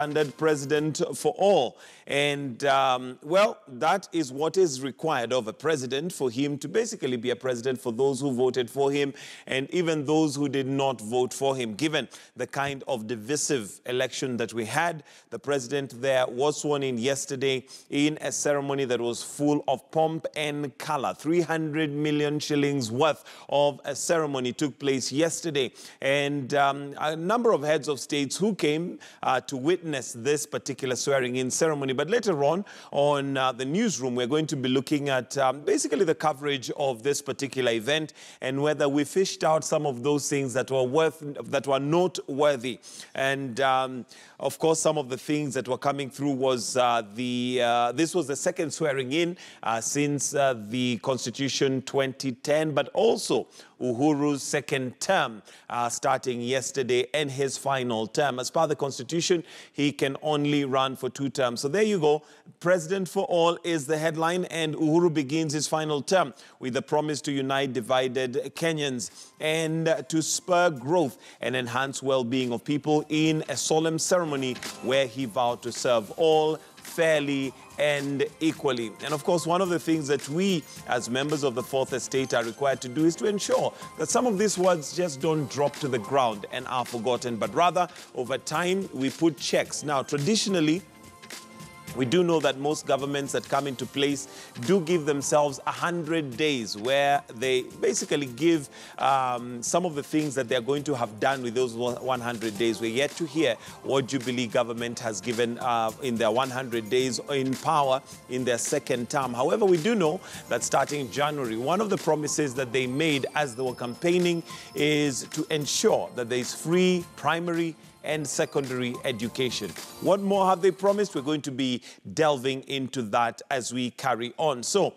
Standard president for all. And, well, that is what is required of a president, for him to basically be a president for those who voted for him and even those who did not vote for him. Given the kind of divisive election that we had, the president there was sworn in yesterday in a ceremony that was full of pomp and color. 300 million shillings worth of a ceremony took place yesterday. And a number of heads of states who came to witness this particular swearing-in ceremony. But later on the newsroom, we're going to be looking at basically the coverage of this particular event and whether we fished out some of those things that were noteworthy. And of course, some of the things that were coming through was this was the second swearing-in since the Constitution 2010, but also Uhuru's second term starting yesterday and his final term. As per the Constitution, he can only run for 2 terms. So there you go. President for all is the headline, and Uhuru begins his final term with the promise to unite divided Kenyans and to spur growth and enhance well-being of people in a solemn ceremony where he vowed to serve all fairly and equally. And of course, one of the things that we as members of the Fourth Estate are required to do is to ensure that some of these words just don't drop to the ground and are forgotten, but rather over time we put checks. Now, traditionally, we do know that most governments that come into place do give themselves 100 days where they basically give some of the things that they're going to have done with those 100 days. We're yet to hear what Jubilee government has given in their 100 days in power in their second term. However, we do know that starting January, one of the promises that they made as they were campaigning is to ensure that there is free primary and secondary education. What more have they promised? We're going to be delving into that as we carry on. So